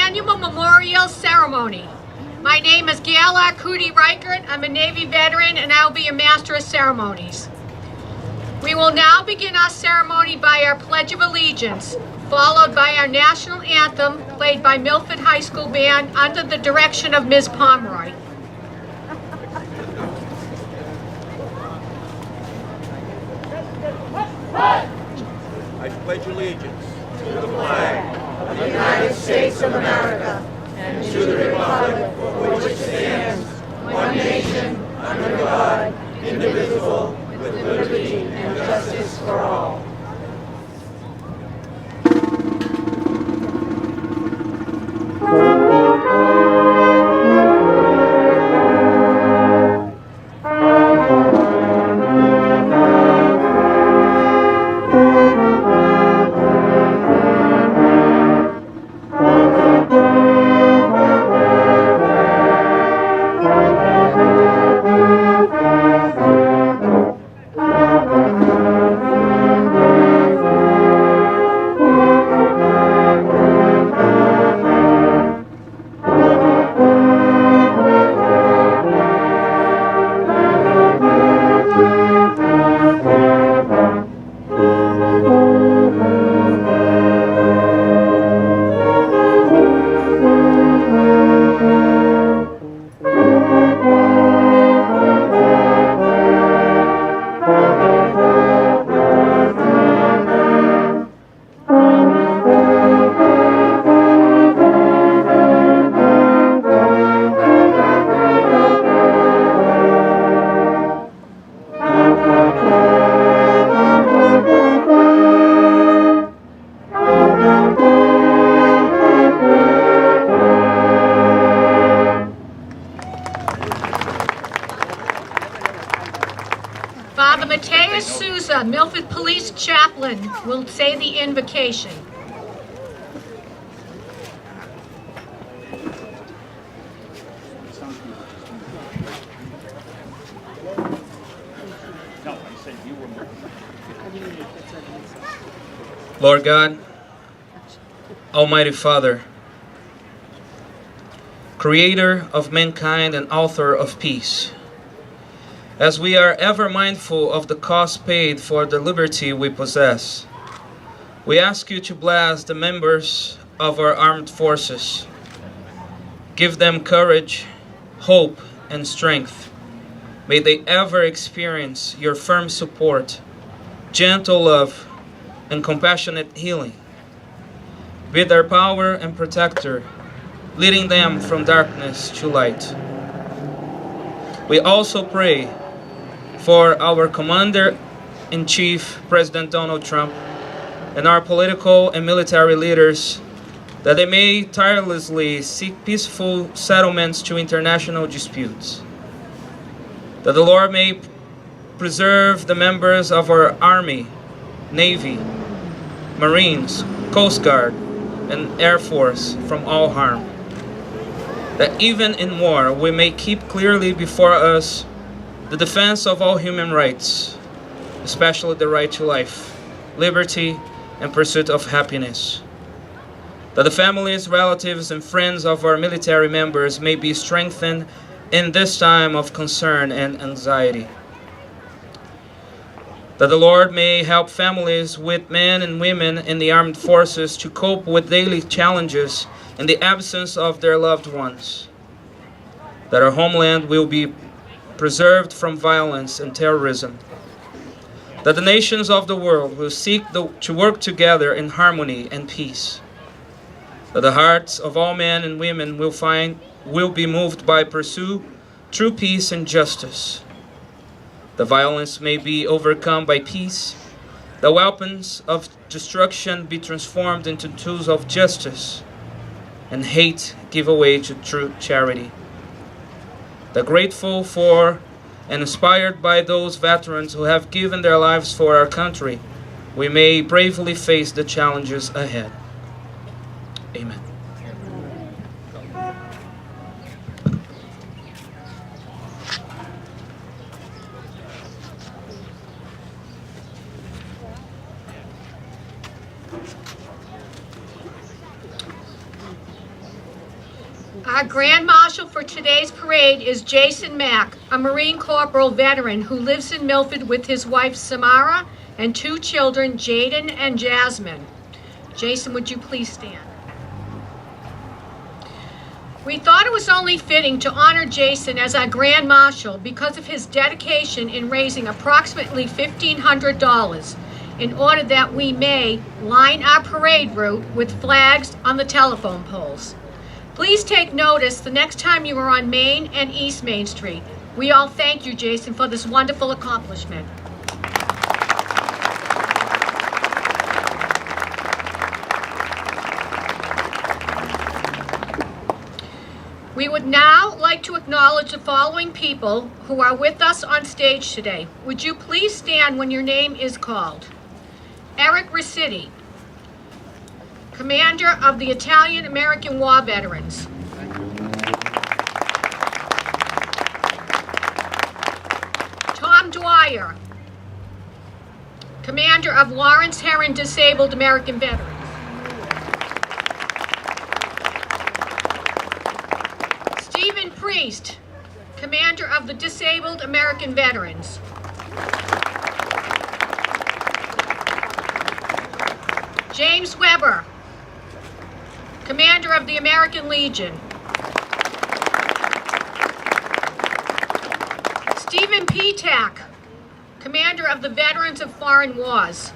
annual memorial ceremony. My name is Gail Arcudi Reichert. I'm a Navy veteran and I will be your Master of Ceremonies. We will now begin our ceremony by our Pledge of Allegiance, followed by our national anthem played by Milford High School Band under the direction of Ms. Pomeroy. I pledge allegiance to the flag of the United States of America and to the republic for which it stands, one nation, under God, indivisible, with liberty and justice for all. Milford Police Chaplain will say the invocation. Lord God, Almighty Father, Creator of mankind and author of peace, as we are ever mindful of the cost paid for the liberty we possess, we ask you to bless the members of our armed forces. Give them courage, hope, and strength. May they ever experience your firm support, gentle love, and compassionate healing. Be their power and protector, leading them from darkness to light. We also pray for our Commander-in-Chief, President Donald Trump, and our political and military leaders, that they may tirelessly seek peaceful settlements to international disputes. That the Lord may preserve the members of our Army, Navy, Marines, Coast Guard, and Air Force from all harm. That even in war, we may keep clearly before us the defense of all human rights, especially the right to life, liberty, and pursuit of happiness. That the families, relatives, and friends of our military members may be strengthened in this time of concern and anxiety. That the Lord may help families with men and women in the armed forces to cope with daily challenges in the absence of their loved ones. That our homeland will be preserved from violence and terrorism. That the nations of the world will seek to work together in harmony and peace. That the hearts of all men and women will be moved by pursue true peace and justice. The violence may be overcome by peace. The weapons of destruction be transformed into tools of justice, and hate give way to true charity. The grateful for and inspired by those veterans who have given their lives for our country, we may bravely face the challenges ahead. Amen. Our Grand Marshal for today's parade is Jason Mack, a Marine Corporal veteran who lives in Milford with his wife Samara and 2 children, Jaden and Jasmine. Jason, would you please stand? We thought it was only fitting to honor Jason as our Grand Marshal because of his dedication in raising approximately $1,500 in order that we may line our parade route with flags on the telephone poles. Please take notice the next time you are on Main and East Main Street. We all thank you, Jason, for this wonderful accomplishment. We would now like to acknowledge the following people who are with us on stage today. Would you please stand when your name is called? Eric Riccitti, Commander of the Italian-American War Veterans. Tom Dwyer, Commander of Lawrence Herron Disabled American Veterans. Stephen Priest, Commander of the Disabled American Veterans. James Weber, Commander of the American Legion. Stephen Petak, Commander of the Veterans of Foreign Wars.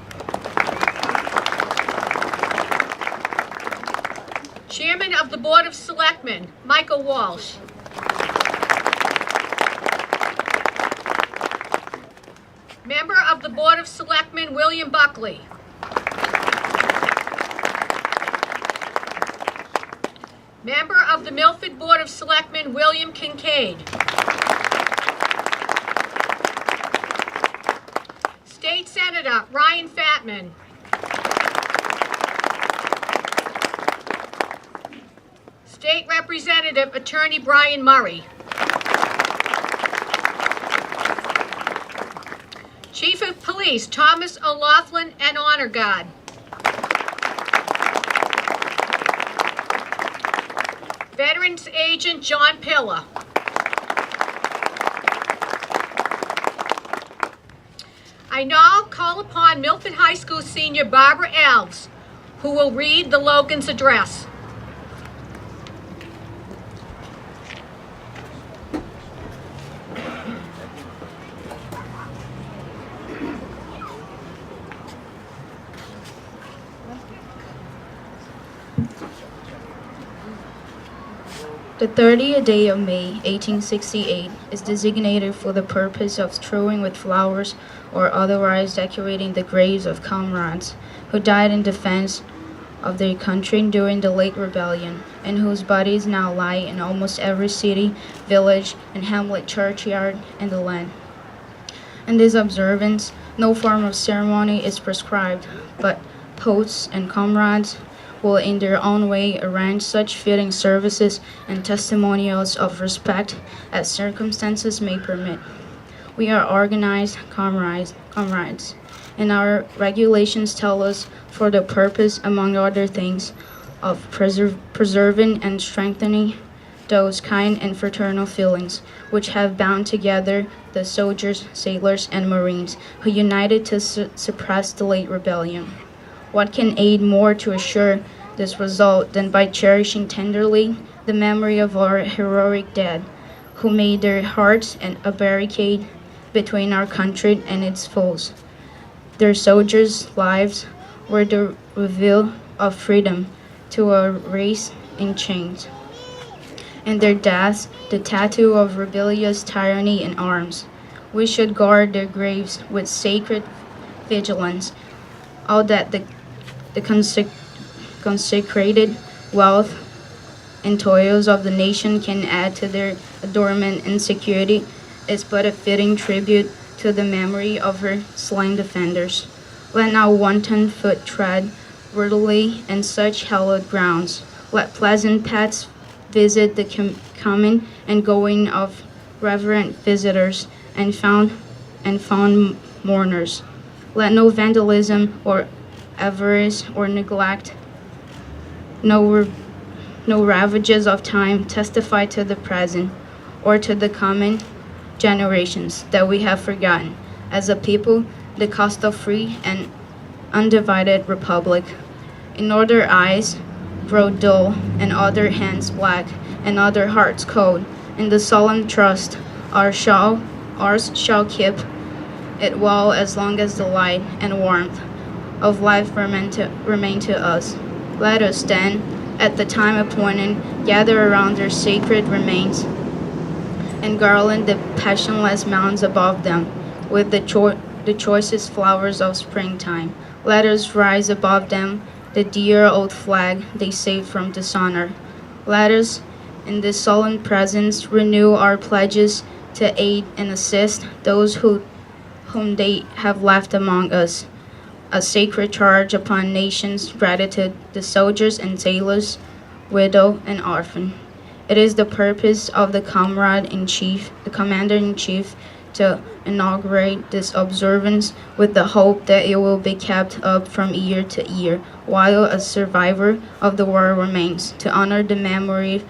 Chairman of the Board of Selectmen, Michael Walsh. Member of the Board of Selectmen, William Buckley. Member of the Milford Board of Selectmen, William Kincaid. State Senator, Ryan Fatman. State Representative, Attorney Brian Murray. Chief of Police, Thomas O'Laughlin and Honor Guard. Veterans Agent John Pillar. I now call upon Milford High School senior Barbara Alves, who will read the Logans Address. The 30th day of May, 1868, is designated for the purpose of strewing with flowers or otherwise decorating the graves of comrades who died in defense of their country during the late rebellion, and whose bodies now lie in almost every city, village, and hamlet churchyard in the land. In this observance, no form of ceremony is prescribed, but hosts and comrades will in their own way arrange such fitting services and testimonials of respect as circumstances may permit. We are organized comrades, and our regulations tell us for the purpose, among other things, of preserving and strengthening those kind and fraternal feelings which have bound together the soldiers, sailors, and Marines who united to suppress the late rebellion. What can aid more to assure this result than by cherishing tenderly the memory of our heroic dead, who made their hearts a barricade between our country and its foes. Their soldiers' lives were the reveal of freedom to a race in chains, and their deaths the tattoo of rebellious tyranny in arms. We should guard their graves with sacred vigilance, all that the consecrated wealth and toils of the nation can add to their adornment and security is but a fitting tribute to the memory of her slain defenders. Let not wanton foot tread worthily in such hallowed grounds. Let pleasant paths visit the coming and going of reverent visitors and fond mourners. Let no vandalism or avarice or neglect, no no ravages of time testify to the present or to the coming generations that we have forgotten, as a people, the cost of free and undivided republic. In other eyes grow dull, and other hands black, and other hearts cold, in the solemn trust ours shall keep it well as long as the light and warmth of life remain to us. Let us then, at the time appointed, gather around their sacred remains and garland the passionless mounds above them with the choicest flowers of springtime. Let us rise above them, the dear old flag they saved from dishonor. Let us, in this solemn presence, renew our pledges to aid and assist those whom they have left among us. A sacred charge upon nations' gratitude, the soldiers and sailors, widow and orphan. It is the purpose of the Commander-in-Chief, to inaugurate this observance with the hope that it will be kept up from year to year, while a survivor of the war remains, to honor the memory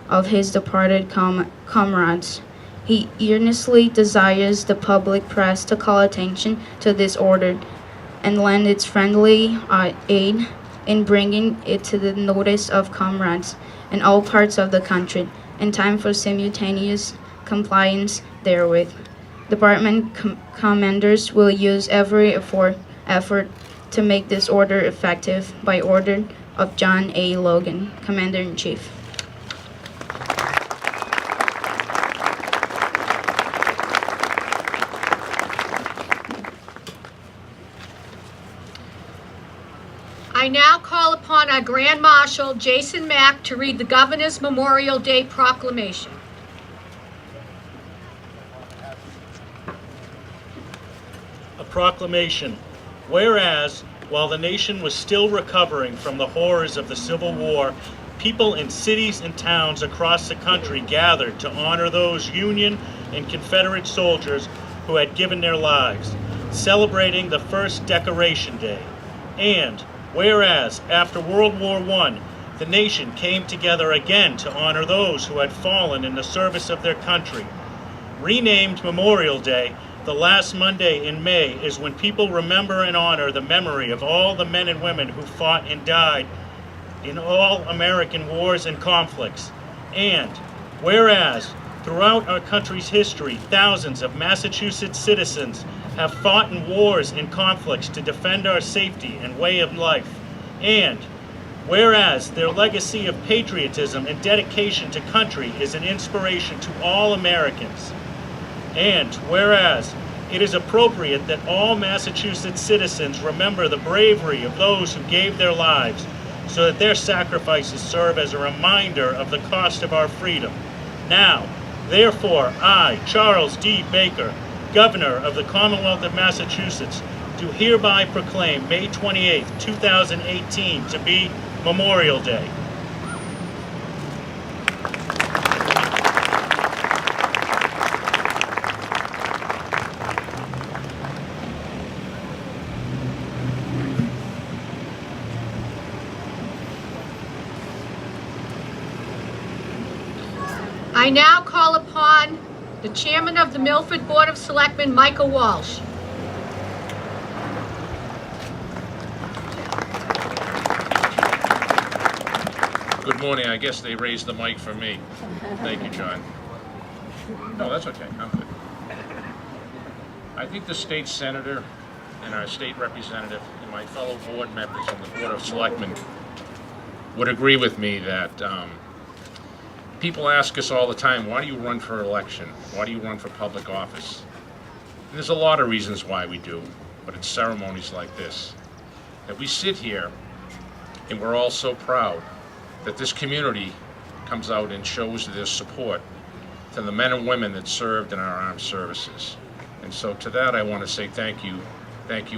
of his departed comrades. He earnestly desires the public press to call attention to this order and lend its friendly aid in bringing it to the notice of comrades in all parts of the country, in time for simultaneous compliance therewith. Department commanders will use every effort to make this order effective, by order of John A. Logan, Commander-in-Chief. I now call upon our Grand Marshal, Jason Mack, to read the Governor's Memorial Day Proclamation. A proclamation. Whereas, while the nation was still recovering from the horrors of the Civil War, people in cities and towns across the country gathered to honor those Union and Confederate soldiers who had given their lives, celebrating the first Decoration Day. And, whereas, after World War I, the nation came together again to honor those who had fallen in the service of their country. Renamed Memorial Day, the last Monday in May is when people remember and honor the memory of all the men and women who fought and died in all American wars and conflicts. And, whereas, throughout our country's history, thousands of Massachusetts citizens have fought in wars and conflicts to defend our safety and way of life. And, whereas their legacy of patriotism and dedication to country is an inspiration to all Americans. And, whereas it is appropriate that all Massachusetts citizens remember the bravery of those who gave their lives, so that their sacrifices serve as a reminder of the cost of our freedom. Now, therefore, I, Charles D. Baker, Governor of the Commonwealth of Massachusetts, do hereby proclaim May 28, 2018 to be Memorial Day. I now call upon the Chairman of the Milford Board of Selectmen, Michael Walsh. Good morning. I guess they raised the mic for me. Thank you, John. No, that's okay. I'm good. I think the state senator and our state representative and my fellow board members on the Board of Selectmen would agree with me that people ask us all the time, why do you run for election? Why do you run for public office? And there's a lot of reasons why we do, but it's ceremonies like this that we sit here and we're all so proud that this community comes out and shows their support to the men and women that served in our armed services. And so to that I want to say thank you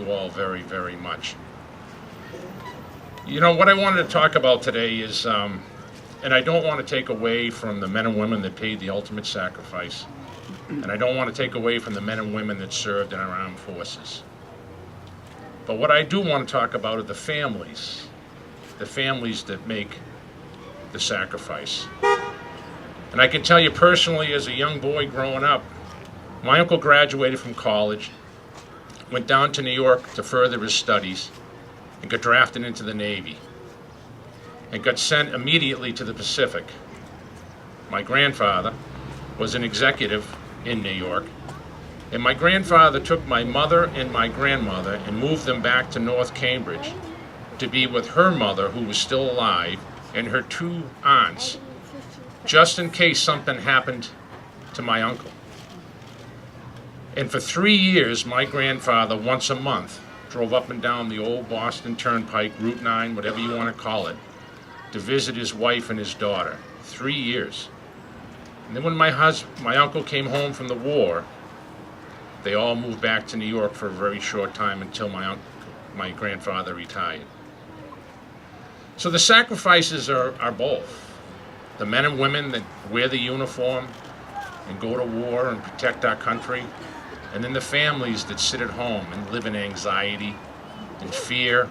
all very, very much. You know, what I wanted to talk about today is, and I don't want to take away from the men and women that paid the ultimate sacrifice, and I don't want to take away from the men and women that served in our armed forces. But what I do want to talk about are the families that make the sacrifice. And I can tell you personally, as a young boy growing up, my uncle graduated from college, went down to New York to further his studies, and got drafted into the Navy, and got sent immediately to the Pacific. My grandfather was an executive in New York, and my grandfather took my mother and my grandmother and moved them back to North Cambridge to be with her mother, who was still alive, and her 2 aunts, just in case something happened to my uncle. And for 3 years, my grandfather, once a month, drove up and down the old Boston Turnpike, Route 9, whatever you want to call it, to visit his wife and his daughter. 3 years. And then when my uncle came home from the war, they all moved back to New York for a very short time until my grandfather retired. So the sacrifices are both. The men and women that wear the uniform and go to war and protect our country, and then the families that sit at home and live in anxiety and fear.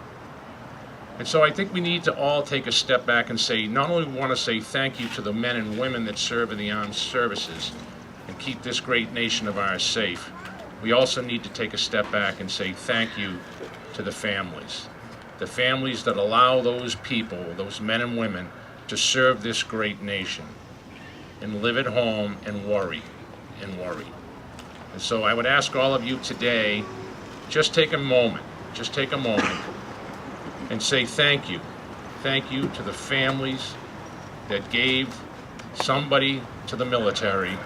And so I think we need to all take a step back and say, not only want to say thank you to the men and women that serve in the armed services and keep this great nation of ours safe, we also need to take a step back and say thank you to the families that allow those people, those men and women, to serve this great nation and live at home and worry and worry. And so I would ask all of you today, just take a moment and say thank you. Thank you to the families that gave somebody to the military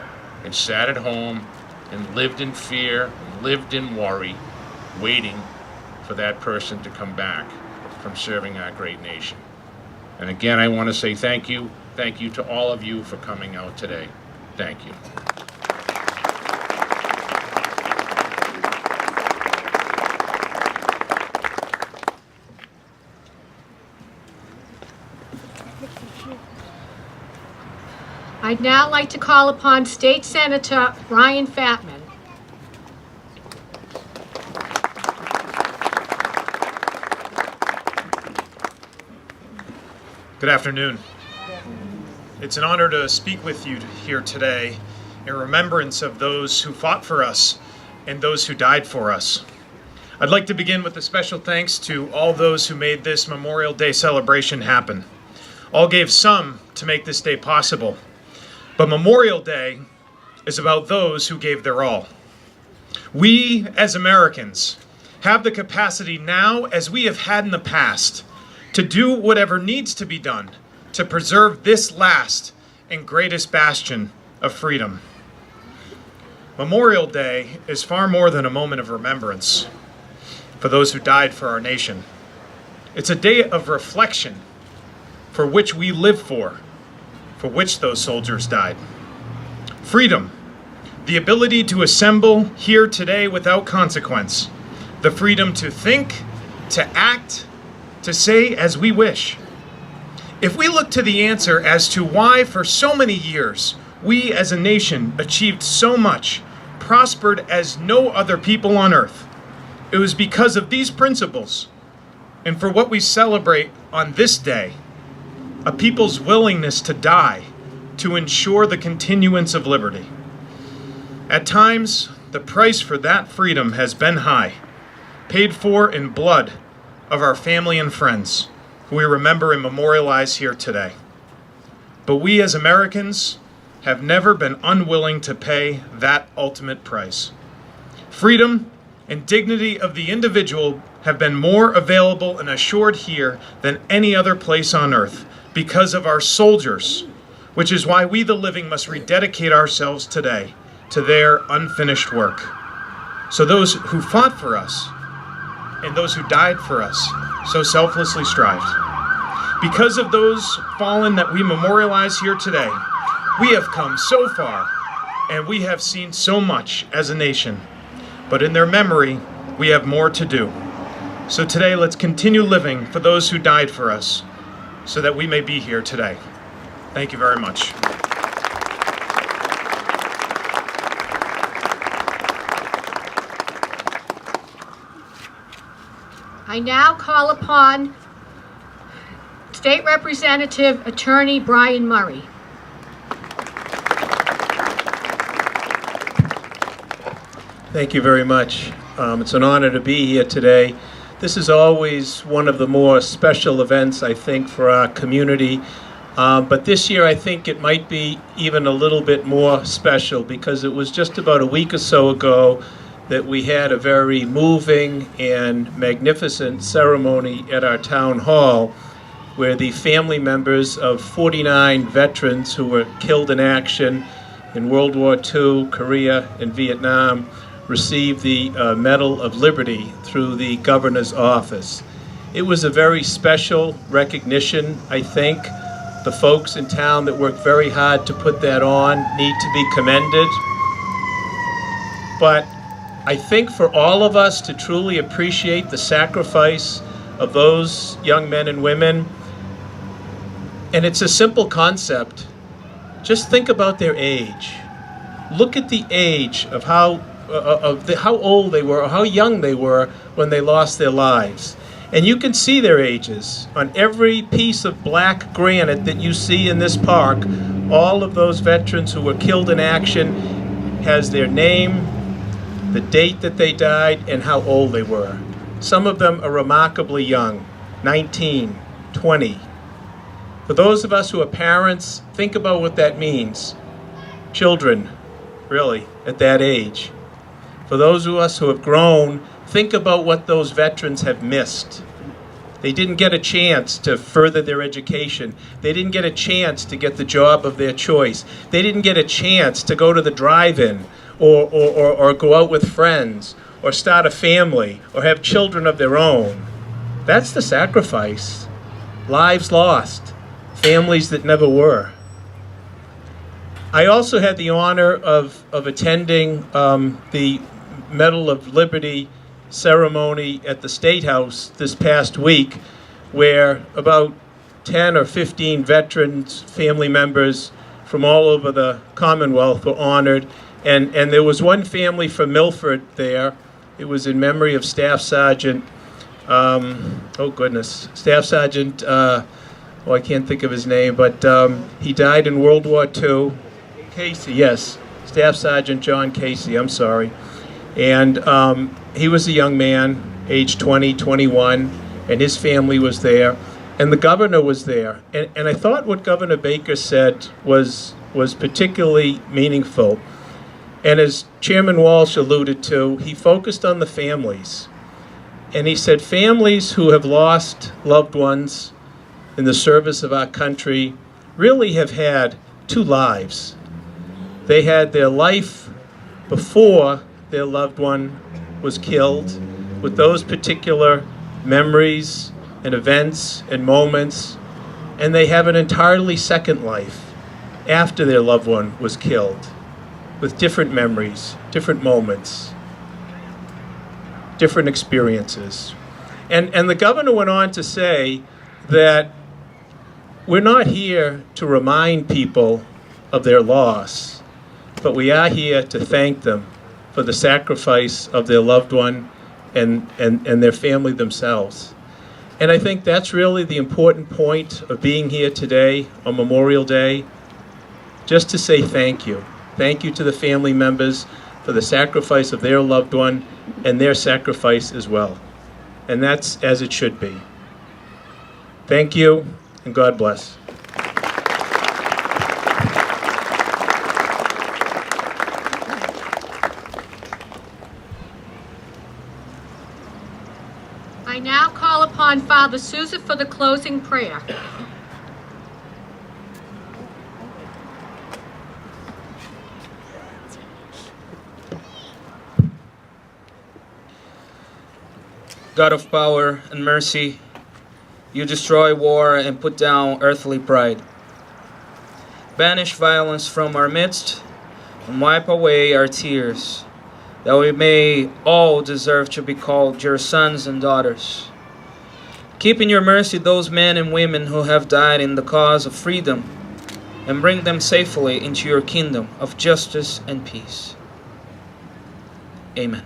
and sat at home and lived in fear, and lived in worry, waiting for that person to come back from serving our great nation. And again, I want to say thank you. Thank you to all of you for coming out today. Thank you. I'd now like to call upon State Senator Ryan Fatman. Good afternoon. It's an honor to speak with you here today in remembrance of those who fought for us and those who died for us. I'd like to begin with a special thanks to all those who made this Memorial Day celebration happen. All gave some to make this day possible. But Memorial Day is about those who gave their all. We, as Americans, have the capacity now, as we have had in the past, to do whatever needs to be done to preserve this last and greatest bastion of freedom. Memorial Day is far more than a moment of remembrance for those who died for our nation. It's a day of reflection for which we live for which those soldiers died. Freedom, the ability to assemble here today without consequence, the freedom to think, to act, to say as we wish. If we look to the answer as to why for so many years we as a nation achieved so much, prospered as no other people on earth, it was because of these principles. And for what we celebrate on this day, a people's willingness to die to ensure the continuance of liberty. At times, the price for that freedom has been high, paid for in blood of our family and friends, who we remember and memorialize here today. But we as Americans have never been unwilling to pay that ultimate price. Freedom and dignity of the individual have been more available and assured here than any other place on earth, because of our soldiers, which is why we the living must rededicate ourselves today to their unfinished work. So those who fought for us and those who died for us so selflessly strived. Because of those fallen that we memorialize here today, we have come so far and we have seen so much as a nation. But in their memory, we have more to do. So today, let's continue living for those who died for us, so that we may be here today. Thank you very much. I now call upon State Representative Attorney Brian Murray. Thank you very much. It's an honor to be here today. This is always one of the more special events, I think, for our community. But this year, I think it might be even a little bit more special because it was just about a week or so ago that we had a very moving and magnificent ceremony at our town hall where the family members of 49 veterans who were killed in action in World War II, Korea, and Vietnam received the Medal of Liberty through the governor's office. It was a very special recognition, I think. The folks in town that worked very hard to put that on need to be commended. But I think for all of us to truly appreciate the sacrifice of those young men and women, and it's a simple concept, just think about their age. Look at the age of how old they were or how young they were when they lost their lives. And you can see their ages on every piece of black granite that you see in this park. All of those veterans who were killed in action has their name, the date that they died, and how old they were. Some of them are remarkably young, 19, 20. For those of us who are parents, think about what that means. Children, really, at that age. For those of us who have grown, think about what those veterans have missed. They didn't get a chance to further their education. They didn't get a chance to get the job of their choice. They didn't get a chance to go to the drive-in or go out with friends or start a family or have children of their own. That's the sacrifice. Lives lost. Families that never were. I also had the honor of attending the Medal of Liberty ceremony at the State House this past week, where about 10 or 15 veterans, family members from all over the Commonwealth were honored. And there was one family from Milford there. It was in memory of Staff Sergeant, Staff Sergeant, I can't think of his name, but he died in World War II. Casey, yes, Staff Sergeant John Casey, I'm sorry. And he was a young man, age 20, 21, and his family was there. And the governor was there. And I thought what Governor Baker said was particularly meaningful. And as Chairman Walsh alluded to, he focused on the families. And he said families who have lost loved ones in the service of our country really have had two lives. They had their life before their loved one was killed, with those particular memories and events and moments, and they have an entirely second life after their loved one was killed, with different memories, different moments, different experiences. And the governor went on to say that we're not here to remind people of their loss, but we are here to thank them for the sacrifice of their loved one and their family themselves. And I think that's really the important point of being here today on Memorial Day, just to say thank you. Thank you to the family members for the sacrifice of their loved one and their sacrifice as well. And that's as it should be. Thank you, and God bless. I now call upon Father Sousa for the closing prayer. God of power and mercy, you destroy war and put down earthly pride. Banish violence from our midst and wipe away our tears, that we may all deserve to be called your sons and daughters. Keep in your mercy those men and women who have died in the cause of freedom, and bring them safely into your kingdom of justice and peace. Amen.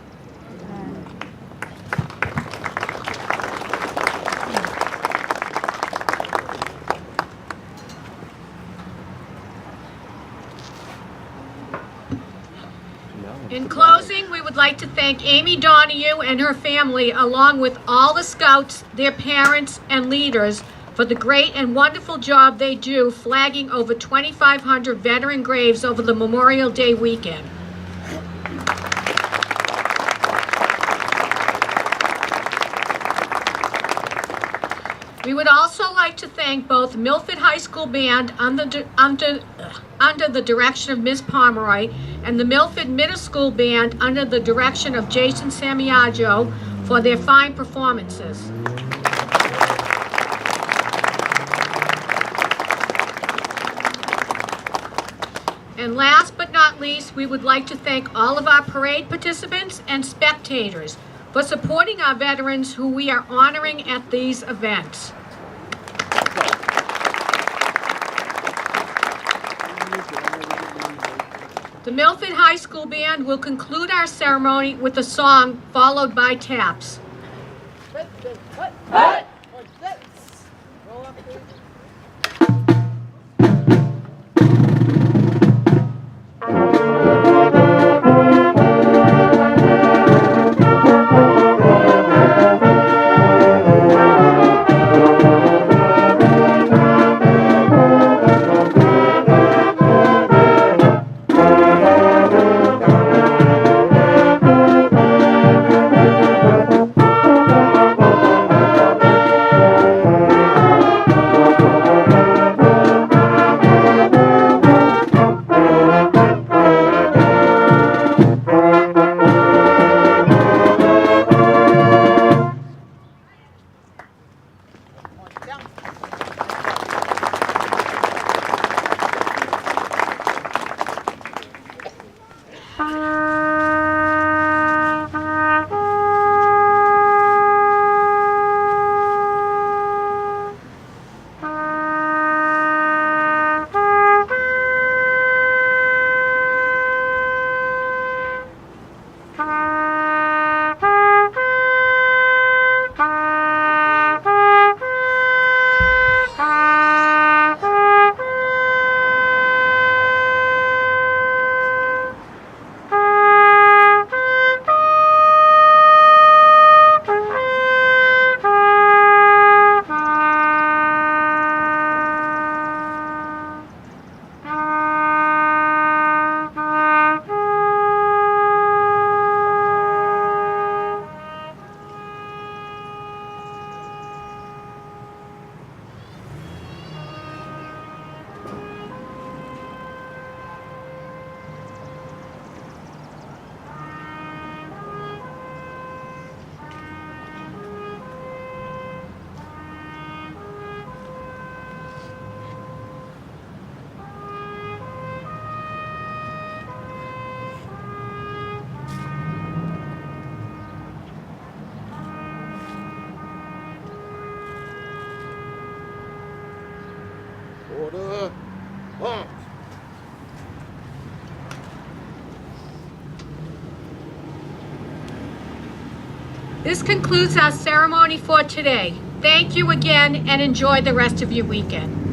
In closing, we would like to thank Amy Donahue and her family, along with all the scouts, their parents, and leaders, for the great and wonderful job they do flagging over 2,500 veteran graves over the Memorial Day weekend. We would also like to thank both Milford High School Band under the direction of Ms. Pomeroy and the Milford Middle School Band under the direction of Jason Samiaggio for their fine performances. And last but not least, we would like to thank all of our parade participants and spectators for supporting our veterans who we are honoring at these events. The Milford High School Band will conclude our ceremony with a song followed by taps. Order. Halt. This concludes our ceremony for today. Thank you again and enjoy the rest of your weekend.